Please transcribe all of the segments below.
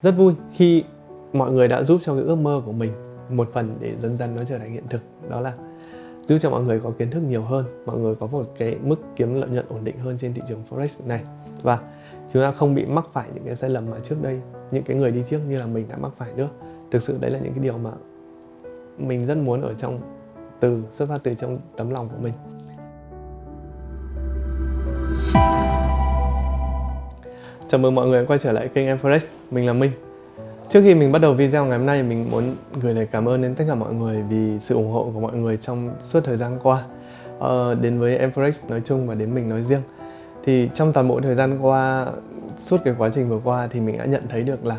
Rất vui khi mọi người đã giúp cho cái ước mơ của mình một phần để dần dần nó trở thành hiện thực. Đó là giúp cho mọi người có kiến thức nhiều hơn, mọi người có một cái mức kiếm lợi nhuận ổn định hơn trên thị trường Forex này. Và chúng ta không bị mắc phải những cái sai lầm mà trước đây những cái người đi trước như là mình đã mắc phải nữa. Thực sự đấy là những cái điều mà mình rất muốn xuất phát từ trong tấm lòng của mình. Chào mừng mọi người quay trở lại kênh Em Forex, mình là Minh. Trước khi mình bắt đầu video ngày hôm nay, mình muốn gửi lời cảm ơn đến tất cả mọi người vì sự ủng hộ của mọi người trong suốt thời gian qua, đến với Em Forex nói chung và đến mình nói riêng. Thì trong toàn bộ thời gian qua, suốt cái quá trình vừa qua thì mình đã nhận thấy được là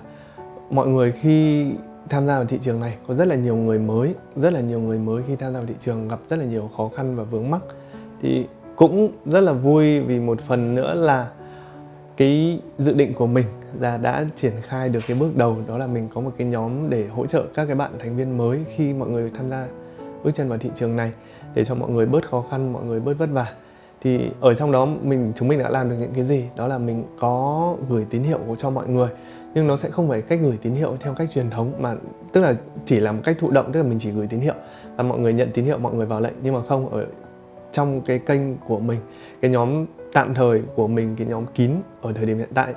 mọi người khi tham gia vào thị trường này có rất là nhiều người mới khi tham gia vào thị trường gặp rất là nhiều khó khăn và vướng mắc. Thì cũng rất là vui vì một phần nữa là cái dự định của mình là đã triển khai được cái bước đầu, đó là mình có một cái nhóm để hỗ trợ các cái bạn thành viên mới khi mọi người tham gia bước chân vào thị trường này, để cho mọi người bớt khó khăn, mọi người bớt vất vả. Thì ở trong đó chúng mình đã làm được những cái gì, đó là mình có gửi tín hiệu cho mọi người, nhưng nó sẽ không phải cách gửi tín hiệu theo cách truyền thống, mà tức là chỉ là một cách thụ động, tức là mình chỉ gửi tín hiệu và mọi người nhận tín hiệu, mọi người vào lệnh. Nhưng mà không, ở trong cái kênh của mình, cái nhóm tạm thời của mình, cái nhóm kín ở thời điểm hiện tại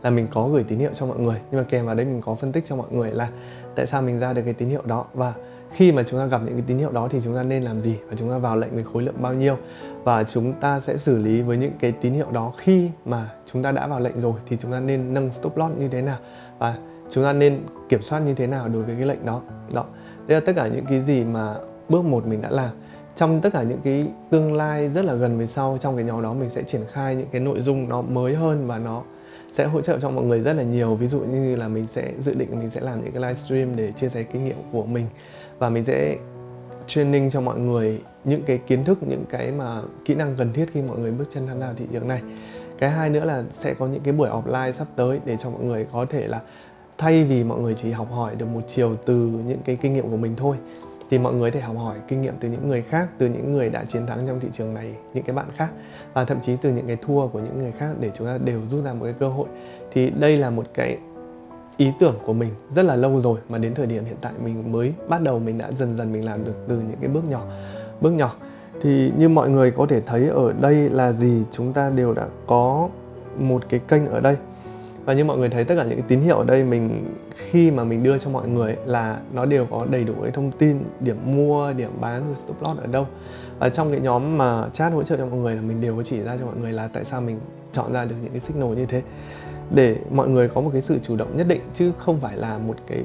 là mình có gửi tín hiệu cho mọi người, nhưng mà kèm vào đấy mình có phân tích cho mọi người là tại sao mình ra được cái tín hiệu đó, và khi mà chúng ta gặp những cái tín hiệu đó thì chúng ta nên làm gì, và chúng ta vào lệnh với khối lượng bao nhiêu, và chúng ta sẽ xử lý với những cái tín hiệu đó. Khi mà chúng ta đã vào lệnh rồi thì chúng ta nên nâng stop loss như thế nào, và chúng ta nên kiểm soát như thế nào đối với cái lệnh đó. Đây là tất cả những cái gì mà bước 1 mình đã làm. Trong tất cả những cái tương lai rất là gần về sau, trong cái nhóm đó mình sẽ triển khai những cái nội dung nó mới hơn và nó sẽ hỗ trợ cho mọi người rất là nhiều. Ví dụ như là mình sẽ dự định mình sẽ làm những cái livestream để chia sẻ kinh nghiệm của mình, và mình sẽ training cho mọi người những cái kiến thức, những cái mà kỹ năng cần thiết khi mọi người bước chân tham gia vào thị trường này. Cái hai nữa là sẽ có những cái buổi offline sắp tới để cho mọi người có thể là thay vì mọi người chỉ học hỏi được một chiều từ những cái kinh nghiệm của mình thôi, thì mọi người có thể học hỏi kinh nghiệm từ những người khác, từ những người đã chiến thắng trong thị trường này, những cái bạn khác, và thậm chí từ những cái thua của những người khác, để chúng ta đều rút ra một cái cơ hội. Thì đây là một cái ý tưởng của mình rất là lâu rồi, mà đến thời điểm hiện tại mình mới bắt đầu, mình đã dần dần mình làm được từ những cái bước nhỏ. Thì như mọi người có thể thấy ở đây là gì, chúng ta đều đã có một cái kênh ở đây. Và như mọi người thấy, tất cả những cái tín hiệu ở đây khi mà mình đưa cho mọi người là nó đều có đầy đủ cái thông tin điểm mua, điểm bán, rồi stop loss ở đâu. Và trong cái nhóm mà chat hỗ trợ cho mọi người là mình đều có chỉ ra cho mọi người là tại sao mình chọn ra được những cái signal như thế, để mọi người có một cái sự chủ động nhất định, chứ không phải là một cái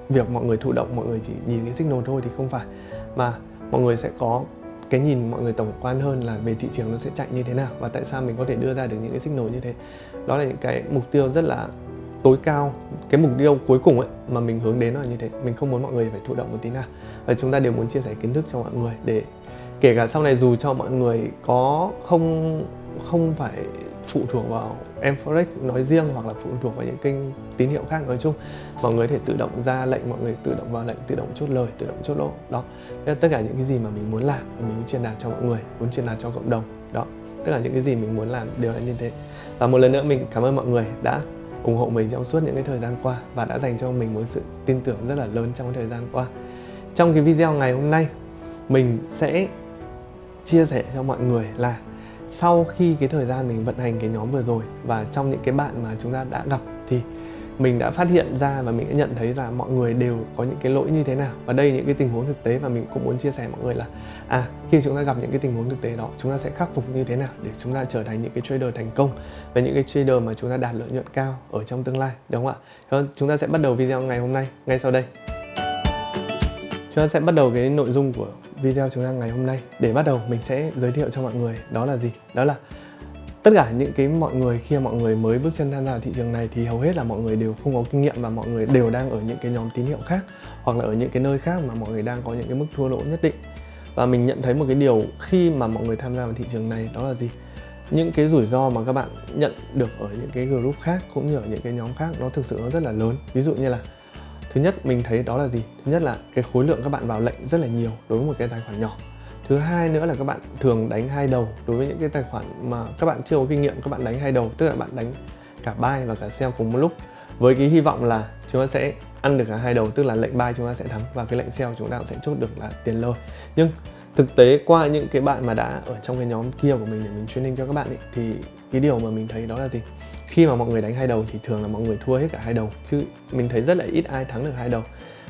việc mọi người thụ động, mọi người chỉ nhìn cái signal thôi thì không phải, mà mọi người sẽ có cái nhìn mọi người tổng quan hơn là về thị trường nó sẽ chạy như thế nào, và tại sao mình có thể đưa ra được những cái signal như thế. Đó là những cái mục tiêu rất là tối cao, cái mục tiêu cuối cùng ấy mà mình hướng đến là như thế. Mình không muốn mọi người phải thụ động một tí nào, và chúng ta đều muốn chia sẻ kiến thức cho mọi người, để kể cả sau này dù cho mọi người có không phải phụ thuộc vào Em Forex nói riêng, hoặc là phụ thuộc vào những kênh tín hiệu khác nói chung, mọi người có thể tự động ra lệnh, mọi người tự động vào lệnh, tự động chốt lời, tự động chốt lỗ. Đó, đây là tất cả những cái gì mà mình muốn làm, mình muốn truyền đạt cho mọi người, muốn truyền đạt cho cộng đồng. Đó, tất cả những cái gì mình muốn làm đều là như thế. Và một lần nữa mình cảm ơn mọi người đã ủng hộ mình trong suốt những cái thời gian qua, và đã dành cho mình một sự tin tưởng rất là lớn trong thời gian qua. Trong cái video ngày hôm nay, mình sẽ chia sẻ cho mọi người là sau khi cái thời gian mình vận hành cái nhóm vừa rồi, và trong những cái bạn mà chúng ta đã gặp, thì mình đã phát hiện ra và mình đã nhận thấy là mọi người đều có những cái lỗi như thế nào. Và đây là những cái tình huống thực tế, và mình cũng muốn chia sẻ mọi người là khi chúng ta gặp những cái tình huống thực tế đó, chúng ta sẽ khắc phục như thế nào để chúng ta trở thành những cái trader thành công, và những cái trader mà chúng ta đạt lợi nhuận cao ở trong tương lai, đúng không ạ? Chúng ta sẽ bắt đầu video ngày hôm nay ngay sau đây. Chúng ta sẽ bắt đầu cái nội dung của video chúng ta ngày hôm nay. Để bắt đầu, mình sẽ giới thiệu cho mọi người đó là gì. Đó là tất cả những cái mọi người khi mọi người mới bước chân tham gia vào thị trường này thì hầu hết là mọi người đều không có kinh nghiệm, và mọi người đều đang ở những cái nhóm tín hiệu khác, hoặc là ở những cái nơi khác mà mọi người đang có những cái mức thua lỗ nhất định. Và mình nhận thấy một cái điều khi mà mọi người tham gia vào thị trường này, đó là gì? Những cái rủi ro mà các bạn nhận được ở những cái group khác cũng như ở những cái nhóm khác, nó thực sự nó rất là lớn. Ví dụ như là thứ nhất mình thấy đó là gì? Thứ nhất là cái khối lượng các bạn vào lệnh rất là nhiều đối với một cái tài khoản nhỏ. Thứ hai nữa là các bạn thường đánh hai đầu. Đối với những cái tài khoản mà các bạn chưa có kinh nghiệm, các bạn đánh hai đầu, tức là bạn đánh cả buy và cả sell cùng một lúc. với cái hy vọng là chúng ta sẽ ăn được cả hai đầu, tức là lệnh buy chúng ta sẽ thắng và cái lệnh sell chúng ta cũng sẽ chốt được là tiền lời. Nhưng thực tế qua những cái bạn mà đã ở trong cái nhóm kia của mình để mình training cho các bạn ấy, thì cái điều mà mình thấy đó là gì? Khi mà mọi người đánh hai đầu thì thường là mọi người thua hết cả hai đầu, chứ mình thấy rất là ít ai thắng được hai đầu.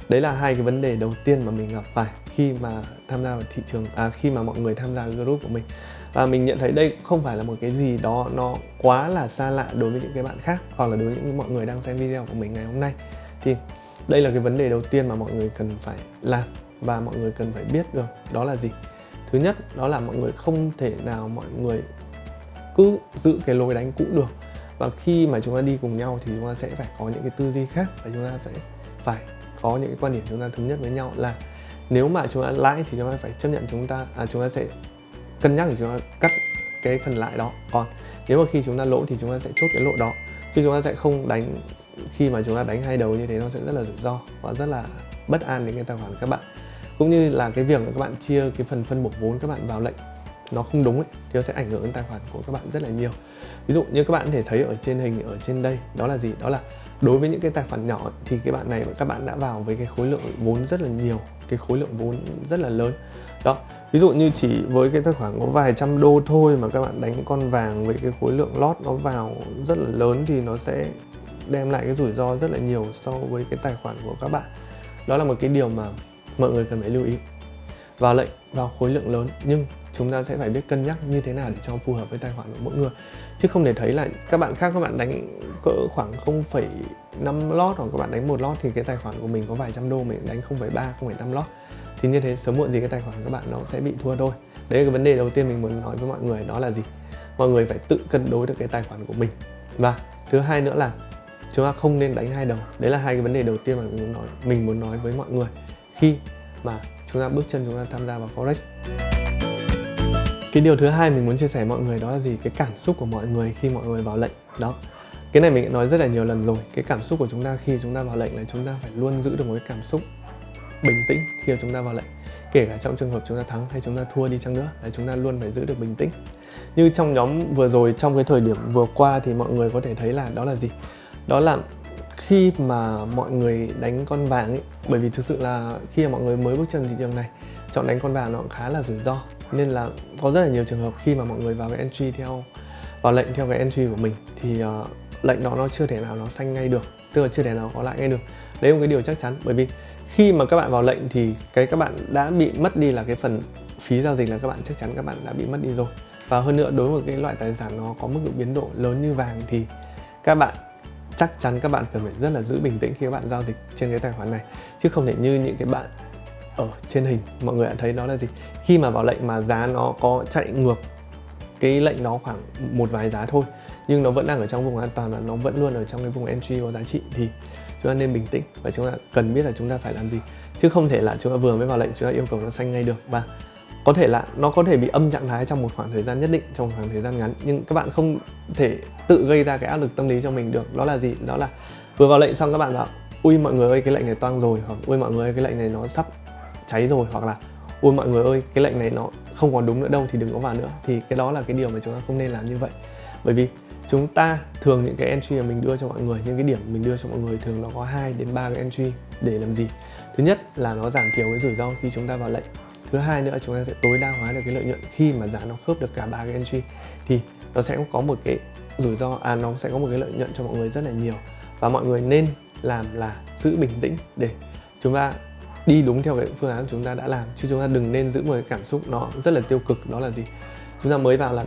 Đấy là hai cái vấn đề đầu tiên mà mình gặp phải khi mà tham gia vào thị trường, khi mà mọi người tham gia cái group của mình. Và mình nhận thấy đây không phải là một cái gì đó nó quá là xa lạ đối với những cái bạn khác, hoặc là đối với những mọi người đang xem video của mình ngày hôm nay. Thì đây là cái vấn đề đầu tiên mà mọi người cần phải làm và mọi người cần phải biết được đó là gì. Thứ nhất đó là mọi người không thể nào mọi người cứ giữ cái lối đánh cũ được, và khi mà chúng ta đi cùng nhau thì chúng ta sẽ phải có những cái tư duy khác, và chúng ta phải có những cái quan điểm chúng ta thống nhất với nhau là nếu mà chúng ta lãi thì chúng ta phải chấp nhận chúng ta sẽ cân nhắc để chúng ta cắt cái phần lãi đó. Còn nếu mà khi chúng ta lỗ thì chúng ta sẽ chốt cái lỗ đó, chứ chúng ta sẽ không đánh. Khi mà chúng ta đánh hai đầu như thế nó sẽ rất là rủi ro và rất là bất an đến cái tài khoản của các bạn, cũng như là cái việc mà các bạn chia cái phần phân bổ vốn các bạn vào lệnh nó không đúng ấy, thì nó sẽ ảnh hưởng đến tài khoản của các bạn rất là nhiều. Ví dụ như các bạn có thể thấy ở trên hình ở trên đây, đó là gì? Đó là đối với những cái tài khoản nhỏ ấy, thì cái bạn này các bạn đã vào với cái khối lượng vốn rất là nhiều, cái khối lượng vốn rất là lớn. Đó, ví dụ như chỉ với cái tài khoản có vài trăm đô thôi mà các bạn đánh con vàng với cái khối lượng lót nó vào rất là lớn thì nó sẽ đem lại cái rủi ro rất là nhiều so với cái tài khoản của các bạn. Đó là một cái điều mà mọi người cần phải lưu ý. Vào lệnh vào khối lượng lớn, nhưng chúng ta sẽ phải biết cân nhắc như thế nào để cho phù hợp với tài khoản của mỗi người, chứ không để thấy là các bạn khác các bạn đánh cỡ khoảng 0,5 lót hoặc các bạn đánh 1 lót thì cái tài khoản của mình có vài trăm đô mình đánh 0,3, 0,5 lót, thì như thế sớm muộn gì cái tài khoản các bạn nó sẽ bị thua thôi. Đấy là cái vấn đề đầu tiên mình muốn nói với mọi người, đó là gì? Mọi người phải tự cân đối được cái tài khoản của mình. Và thứ hai nữa là chúng ta không nên đánh hai đầu. Đấy là hai cái vấn đề đầu tiên mà mình muốn nói với mọi người khi mà chúng ta bước chân chúng ta tham gia vào Forex. Cái điều thứ hai mình muốn chia sẻ với mọi người đó là gì? Cái cảm xúc của mọi người khi mọi người vào lệnh. Đó, cái này mình đã nói rất là nhiều lần rồi. Cái cảm xúc của chúng ta khi chúng ta vào lệnh là chúng ta phải luôn giữ được một cái cảm xúc bình tĩnh khi mà chúng ta vào lệnh. Kể cả trong trường hợp chúng ta thắng hay chúng ta thua đi chăng nữa, là chúng ta luôn phải giữ được bình tĩnh. Như trong nhóm vừa rồi, trong cái thời điểm vừa qua thì mọi người có thể thấy là đó là gì? Đó là khi mà mọi người đánh con vàng ấy, bởi vì thực sự là khi mà mọi người mới bước chân thị trường này, chọn đánh con vàng nó cũng khá là rủi ro, nên là có rất là nhiều trường hợp khi mà mọi người vào cái entry vào lệnh theo cái entry của mình thì lệnh đó nó chưa thể nào nó xanh ngay được, tức là chưa thể nào có lại ngay được. Đấy là một cái điều chắc chắn, bởi vì khi mà các bạn vào lệnh thì cái các bạn đã bị mất đi là cái phần phí giao dịch, là các bạn chắc chắn các bạn đã bị mất đi rồi. Và hơn nữa, đối với cái loại tài sản nó có mức độ biến độ lớn như vàng thì các bạn chắc chắn các bạn cần phải rất là giữ bình tĩnh khi các bạn giao dịch trên cái tài khoản này, chứ không thể như những cái bạn ở trên hình mọi người đã thấy đó là gì? Khi mà vào lệnh mà giá nó có chạy ngược cái lệnh nó khoảng một vài giá thôi, nhưng nó vẫn đang ở trong vùng an toàn và nó vẫn luôn ở trong cái vùng entry có giá trị, thì chúng ta nên bình tĩnh và chúng ta cần biết là chúng ta phải làm gì, chứ không thể là chúng ta vừa mới vào lệnh chúng ta yêu cầu nó xanh ngay được. Và có thể là nó có thể bị âm trạng thái trong một khoảng thời gian nhất định, trong một khoảng thời gian ngắn, nhưng các bạn không thể tự gây ra cái áp lực tâm lý cho mình được. Đó là gì? Đó là vừa vào lệnh xong các bạn bảo ui mọi người ơi cái lệnh này toang rồi, hoặc ui mọi người ơi cái lệnh này nó sắp cháy rồi, hoặc là ui mọi người ơi cái lệnh này nó không còn đúng nữa đâu thì đừng có vào nữa. Thì cái đó là cái điều mà chúng ta không nên làm như vậy, bởi vì chúng ta thường những cái entry mà mình đưa cho mọi người, những cái điểm mình đưa cho mọi người thường nó có 2 đến 3 cái entry để làm gì? Thứ nhất là nó giảm thiểu cái rủi ro khi chúng ta vào lệnh. Thứ hai nữa chúng ta sẽ tối đa hóa được cái lợi nhuận khi mà giá nó khớp được cả 3 cái entry, thì nó sẽ có một cái rủi ro, nó sẽ có một cái lợi nhuận cho mọi người rất là nhiều. Và mọi người nên làm là giữ bình tĩnh để chúng ta đi đúng theo cái phương án chúng ta đã làm, chứ chúng ta đừng nên giữ một cái cảm xúc nó rất là tiêu cực. Đó là gì? Chúng ta mới vào là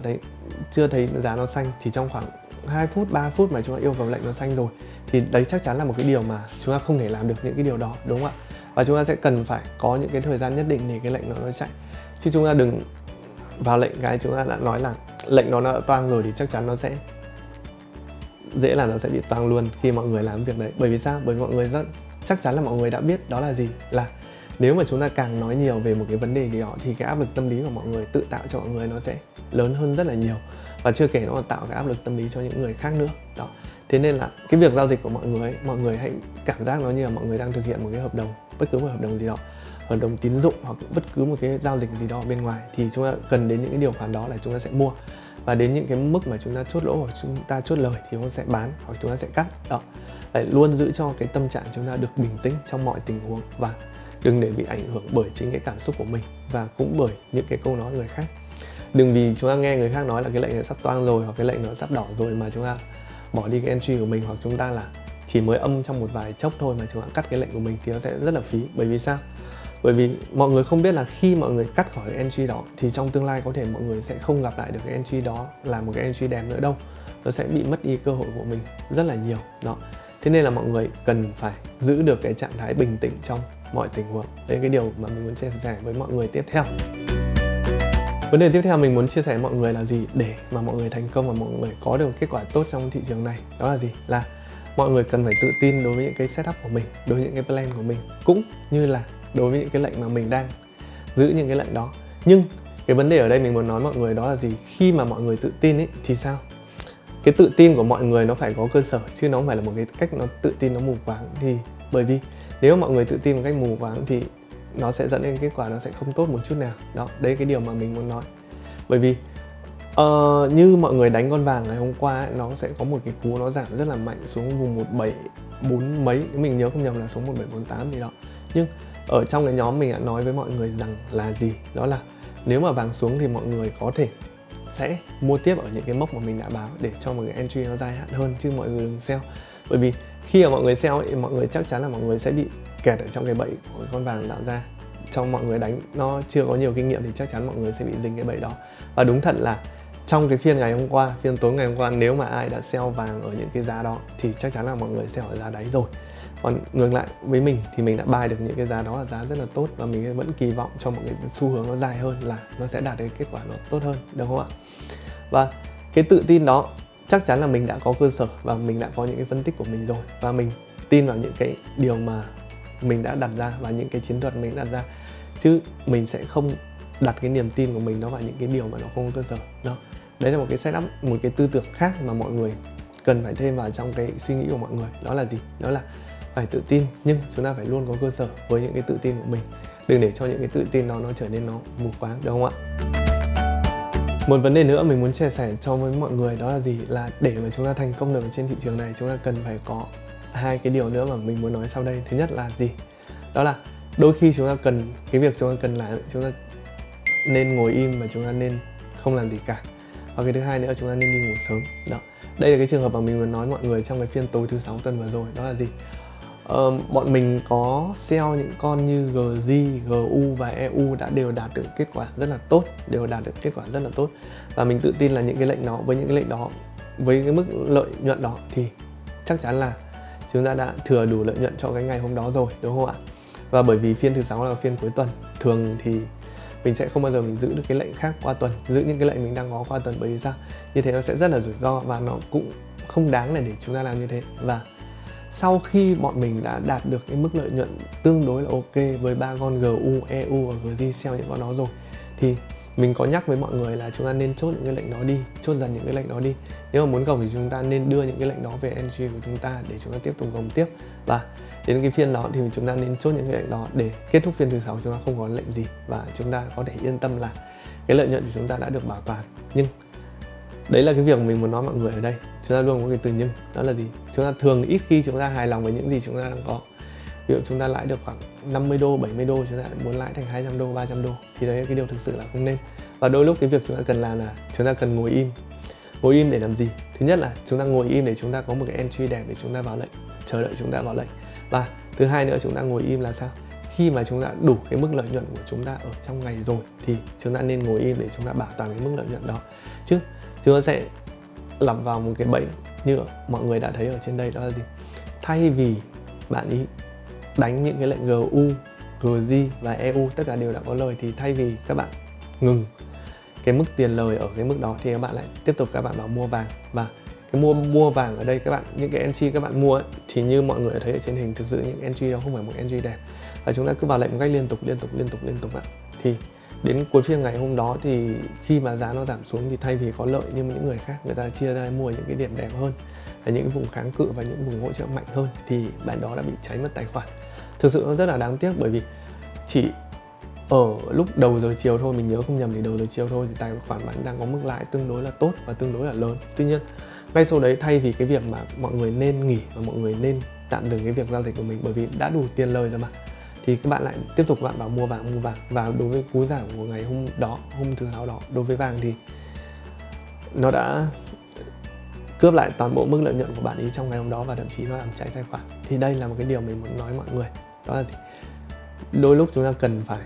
chưa thấy giá nó xanh, chỉ trong khoảng 2 phút, 3 phút mà chúng ta yêu cầu lệnh nó xanh rồi, thì đấy chắc chắn là một cái điều mà chúng ta không thể làm được những cái điều đó, đúng không ạ? Và chúng ta sẽ cần phải có những cái thời gian nhất định để cái lệnh nó chạy, chứ chúng ta đừng vào lệnh cái chúng ta đã nói là lệnh nó đã toang rồi thì chắc chắn nó sẽ dễ là nó sẽ bị toang luôn khi mọi người làm việc đấy. Bởi vì sao? Bởi vì mọi người chắc chắn là mọi người đã biết đó là gì, là nếu mà chúng ta càng nói nhiều về một cái vấn đề gì đó thì cái áp lực tâm lý của mọi người tự tạo cho mọi người nó sẽ lớn hơn rất là nhiều, và chưa kể nó còn tạo cái áp lực tâm lý cho những người khác nữa. Đó, thế nên là cái việc giao dịch của mọi người hãy cảm giác nó như là mọi người đang thực hiện một cái hợp đồng, bất cứ một hợp đồng gì đó, hợp đồng tín dụng hoặc bất cứ một cái giao dịch gì đó ở bên ngoài, thì chúng ta cần đến những cái điều khoản đó là chúng ta sẽ mua. và đến những cái mức mà chúng ta chốt lỗ hoặc chúng ta chốt lời thì chúng ta sẽ bán hoặc chúng ta sẽ cắt đó. Phải luôn giữ cho cái tâm trạng chúng ta được bình tĩnh trong mọi tình huống và đừng để bị ảnh hưởng bởi chính cái cảm xúc của mình và cũng bởi những cái câu nói người khác. Đừng vì chúng ta nghe người khác nói là cái lệnh này sắp toang rồi hoặc cái lệnh nó sắp đỏ rồi mà chúng ta bỏ đi cái entry của mình, hoặc chúng ta là chỉ mới âm trong một vài chốc thôi mà chúng ta cắt cái lệnh của mình thì nó sẽ rất là phí. Bởi vì sao? Bởi vì mọi người không biết là khi mọi người cắt khỏi cái entry đó thì trong tương lai có thể mọi người sẽ không gặp lại được cái entry đó là một cái entry đẹp nữa đâu. Nó sẽ bị mất đi cơ hội của mình rất là nhiều đó. Thế nên là mọi người cần phải giữ được cái trạng thái bình tĩnh trong mọi tình huống. Đấy là cái điều mà mình muốn chia sẻ với mọi người tiếp theo. Vấn đề tiếp theo mình muốn chia sẻ với mọi người là gì để mà mọi người thành công và mọi người có được kết quả tốt trong thị trường này? Đó là gì? Là mọi người cần phải tự tin đối với những cái setup của mình, đối với những cái plan của mình, cũng như là đối với những cái lệnh mà mình đang giữ những cái lệnh đó. Nhưng cái vấn đề ở đây mình muốn nói mọi người đó là gì? Khi mà mọi người tự tin ấy thì sao? Cái tự tin của mọi người nó phải có cơ sở chứ nó không phải là một cái cách nó tự tin nó mù quáng. Thì bởi vì nếu mà mọi người tự tin một cách mù quáng thì nó sẽ dẫn đến kết quả nó sẽ không tốt một chút nào. Đó, đấy là cái điều mà mình muốn nói. Bởi vì như mọi người đánh con vàng ngày hôm qua ấy, nó sẽ có một cái cú nó giảm rất là mạnh xuống vùng 1740 mấy, nếu mình nhớ không nhầm là xuống 1748 gì đó. Nhưng ở trong cái nhóm mình đã nói với mọi người rằng là gì? Đó là nếu mà vàng xuống thì mọi người có thể sẽ mua tiếp ở những cái mốc mà mình đã báo để cho một cái entry nó dài hạn hơn, chứ mọi người đừng sell. Bởi vì khi mà mọi người sell ấy, mọi người chắc chắn là mọi người sẽ bị kẹt ở trong cái bẫy của con vàng tạo ra. Trong mọi người đánh nó chưa có nhiều kinh nghiệm thì chắc chắn mọi người sẽ bị dính cái bẫy đó. Và đúng thật là trong cái phiên ngày hôm qua, phiên tối ngày hôm qua, nếu mà ai đã sell vàng ở những cái giá đó thì chắc chắn là mọi người sell ở giá đáy rồi. Còn ngược lại với mình thì mình đã buy được những cái giá đó là giá rất là tốt, và mình vẫn kỳ vọng cho một cái xu hướng nó dài hơn là nó sẽ đạt được kết quả nó tốt hơn, đúng không ạ? Và cái tự tin đó chắc chắn là mình đã có cơ sở và mình đã có những cái phân tích của mình rồi, và mình tin vào những cái điều mà mình đã đặt ra và những cái chiến thuật mình đặt ra, chứ mình sẽ không đặt cái niềm tin của mình nó vào những cái điều mà nó không có cơ sở đó. Đấy là một cái setup, một cái tư tưởng khác mà mọi người cần phải thêm vào trong cái suy nghĩ của mọi người. Đó là gì? Đó là phải tự tin, nhưng chúng ta phải luôn có cơ sở với những cái tự tin của mình. Đừng để cho những cái tự tin đó nó trở nên nó mù quáng, đúng không ạ? Một vấn đề nữa mình muốn chia sẻ cho với mọi người đó là gì? Là để mà chúng ta thành công được trên thị trường này, chúng ta cần phải có hai cái điều nữa mà mình muốn nói sau đây. Thứ nhất là gì? Đó là đôi khi chúng ta cần, cái việc chúng ta cần làm, chúng ta nên ngồi im mà chúng ta nên không làm gì cả. Và cái thứ hai nữa, chúng ta nên đi ngủ sớm. Đó. Đây là cái trường hợp mà mình muốn nói mọi người trong cái phiên tối thứ 6 tuần vừa rồi. Đó là gì? Bọn mình có sell những con như GJ, GU và EU đã đều đạt được kết quả rất là tốt, và mình tự tin là những cái lệnh đó, với những cái lệnh đó, với cái mức lợi nhuận đó thì chắc chắn là chúng ta đã thừa đủ lợi nhuận cho cái ngày hôm đó rồi, đúng không ạ? Và bởi vì phiên thứ 6 là phiên cuối tuần, thường thì mình sẽ không bao giờ mình giữ được cái lệnh khác qua tuần, giữ những cái lệnh mình đang có qua tuần. Bởi vì sao? Như thế nó sẽ rất là rủi ro và nó cũng không đáng là để chúng ta làm như thế. Và sau khi bọn mình đã đạt được cái mức lợi nhuận tương đối là ok với 3 con GU, EU và GJ sell những con đó rồi, thì mình có nhắc với mọi người là chúng ta nên chốt những cái lệnh đó đi, chốt dần những cái lệnh đó đi. Nếu mà muốn gồng thì chúng ta nên đưa những cái lệnh đó về entry của chúng ta để chúng ta tiếp tục gồng tiếp. Và đến cái phiên đó thì chúng ta nên chốt những cái lệnh đó để kết thúc phiên thứ 6 chúng ta không có lệnh gì và chúng ta có thể yên tâm là cái lợi nhuận của chúng ta đã được bảo toàn. Nhưng đấy là cái việc mình muốn nói mọi người ở đây. Chúng ta luôn có cái từ nhưng, đó là gì? Chúng ta thường ít khi chúng ta hài lòng với những gì chúng ta đang có. Ví dụ chúng ta lãi được khoảng 50 đô, 70 đô, chúng ta muốn lãi thành 200 đô, 300 đô thì đấy là cái điều thực sự là không nên. Và đôi lúc cái việc chúng ta cần làm là chúng ta cần ngồi im. Ngồi im để làm gì? Thứ nhất là chúng ta ngồi im để chúng ta có một cái entry đẹp để chúng ta vào lệnh, chờ đợi chúng ta vào lệnh. Và thứ hai nữa, chúng ta ngồi im là sao? Khi mà chúng ta đủ cái mức lợi nhuận của chúng ta ở trong ngày rồi thì chúng ta nên ngồi im để chúng ta bảo toàn cái mức lợi nhuận đó. Chứ chúng ta sẽ lặp vào một cái bẫy như mọi người đã thấy ở trên đây, đó là gì? Thay vì bạn ý đánh những cái lệnh GU, GJ và EU tất cả đều đã có lời, thì thay vì các bạn ngừng cái mức tiền lời ở cái mức đó thì các bạn lại tiếp tục các bạn vào mua vàng. Và cái mua vàng ở đây, các bạn những cái entry các bạn mua ấy, thì như mọi người đã thấy ở trên hình, thực sự những entry đó không phải một entry đẹp, và chúng ta cứ vào lệnh một cách liên tục ạ. Thì đến cuối phiên ngày hôm đó thì khi mà giá nó giảm xuống thì thay vì có lợi như những người khác, người ta chia ra mua những cái điểm đẹp hơn, là những cái vùng kháng cự và những vùng hỗ trợ mạnh hơn, thì bạn đó đã bị cháy mất tài khoản. Thực sự nó rất là đáng tiếc, bởi vì chỉ ở lúc đầu giờ chiều thôi, mình nhớ không nhầm thì đầu giờ chiều thôi, thì tài khoản bạn đang có mức lãi tương đối là tốt và tương đối là lớn. Tuy nhiên ngay sau đấy, thay vì cái việc mà mọi người nên nghỉ và mọi người nên tạm dừng cái việc giao dịch của mình bởi vì đã đủ tiền lời rồi mà, thì các bạn lại tiếp tục bạn bảo mua vàng. Và đối với cú giảm của ngày hôm đó, hôm thứ Sáu đó, đối với vàng thì nó đã cướp lại toàn bộ mức lợi nhuận của bạn ý trong ngày hôm đó, và thậm chí nó làm cháy tài khoản. Thì đây là một cái điều mình muốn nói mọi người, đó là gì? Đôi lúc chúng ta cần phải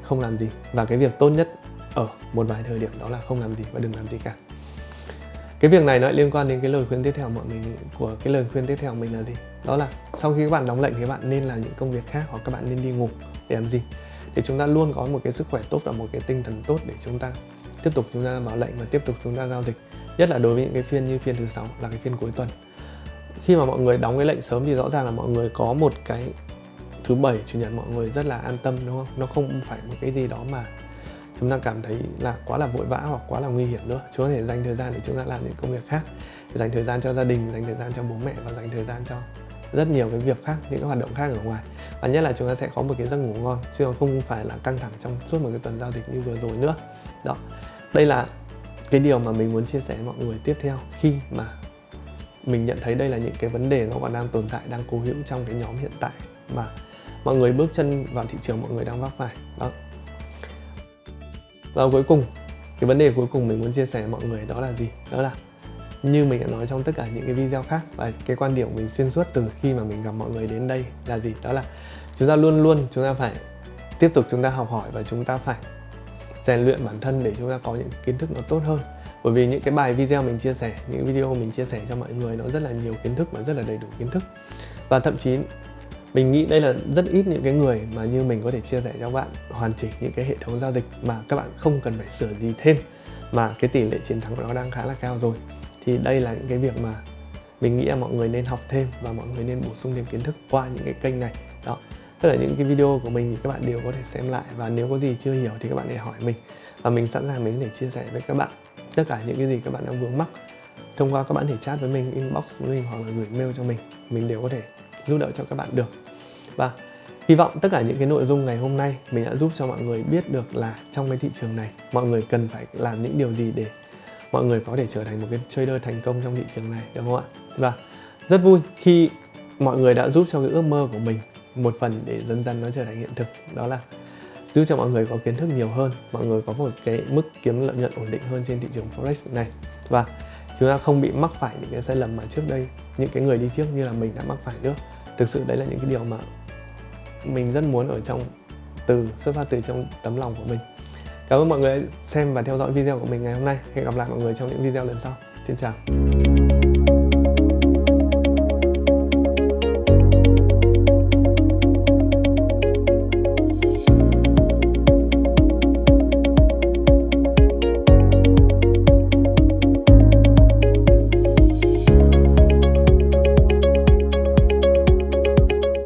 không làm gì, và cái việc tốt nhất ở một vài thời điểm đó là không làm gì và đừng làm gì cả. Cái việc này nó lại liên quan đến cái lời khuyên tiếp theo cái lời khuyên tiếp theo của mình là gì? Đó là sau khi các bạn đóng lệnh thì các bạn nên làm những công việc khác, hoặc các bạn nên đi ngủ để làm gì? Để chúng ta luôn có một cái sức khỏe tốt và một cái tinh thần tốt để chúng ta tiếp tục chúng ta vào lệnh và tiếp tục chúng ta giao dịch. Nhất là đối với những cái phiên như phiên thứ Sáu là cái phiên cuối tuần. Khi mà mọi người đóng cái lệnh sớm thì rõ ràng là mọi người có một cái thứ Bảy, Chủ nhật mọi người rất là an tâm, đúng không? Nó không phải một cái gì đó mà chúng ta cảm thấy là quá là vội vã hoặc quá là nguy hiểm nữa. Chúng ta có thể dành thời gian để chúng ta làm những công việc khác, dành thời gian cho gia đình, dành thời gian cho bố mẹ và dành thời gian cho rất nhiều cái việc khác, những cái hoạt động khác ở ngoài. Và nhất là chúng ta sẽ có một cái giấc ngủ ngon, chứ không phải là căng thẳng trong suốt một cái tuần giao dịch như vừa rồi nữa. Đó, đây là cái điều mà mình muốn chia sẻ với mọi người tiếp theo, khi mà mình nhận thấy đây là những cái vấn đề nó còn đang tồn tại, đang cố hữu trong cái nhóm hiện tại mà mọi người bước chân vào thị trường, mọi người đang vấp phải. Đó. Và cuối cùng, cái vấn đề cuối cùng mình muốn chia sẻ với mọi người đó là gì? Đó là như mình đã nói trong tất cả những cái video khác, và cái quan điểm của mình xuyên suốt từ khi mà mình gặp mọi người đến đây là gì? Đó là chúng ta luôn chúng ta phải tiếp tục chúng ta học hỏi và chúng ta phải rèn luyện bản thân để chúng ta có những kiến thức nó tốt hơn. Bởi vì những cái bài video mình chia sẻ, những video mình chia sẻ cho mọi người nó rất là nhiều kiến thức và rất là đầy đủ kiến thức. Và thậm chí mình nghĩ đây là rất ít những cái người mà như mình có thể chia sẻ cho các bạn hoàn chỉnh những cái hệ thống giao dịch mà các bạn không cần phải sửa gì thêm, mà cái tỷ lệ chiến thắng của nó đang khá là cao rồi. Thì đây là những cái việc mà mình nghĩ là mọi người nên học thêm và mọi người nên bổ sung thêm kiến thức qua những cái kênh này. Đó, tất cả những cái video của mình thì các bạn đều có thể xem lại, và nếu có gì chưa hiểu thì các bạn hãy hỏi mình, và mình sẵn sàng mình để chia sẻ với các bạn tất cả những cái gì các bạn đang vướng mắc. Thông qua các bạn thể chat với mình, inbox với mình hoặc là gửi mail cho mình đều có thể giúp đỡ cho các bạn được. Và hy vọng tất cả những cái nội dung ngày hôm nay mình đã giúp cho mọi người biết được là trong cái thị trường này mọi người cần phải làm những điều gì để mọi người có thể trở thành một cái trader thành công trong thị trường này, đúng không ạ? Và rất vui khi mọi người đã giúp cho cái ước mơ của mình một phần để dần dần nó trở thành hiện thực, đó là giúp cho mọi người có kiến thức nhiều hơn, mọi người có một cái mức kiếm lợi nhuận ổn định hơn trên thị trường Forex này, và chúng ta không bị mắc phải những cái sai lầm mà trước đây những cái người đi trước như là mình đã mắc phải nữa. Thực sự đấy là những cái điều mà mình rất muốn ở trong xuất phát từ trong tấm lòng của mình. Cảm ơn mọi người đã xem và theo dõi video của mình ngày hôm nay. Hẹn gặp lại mọi người trong những video lần sau. Xin chào.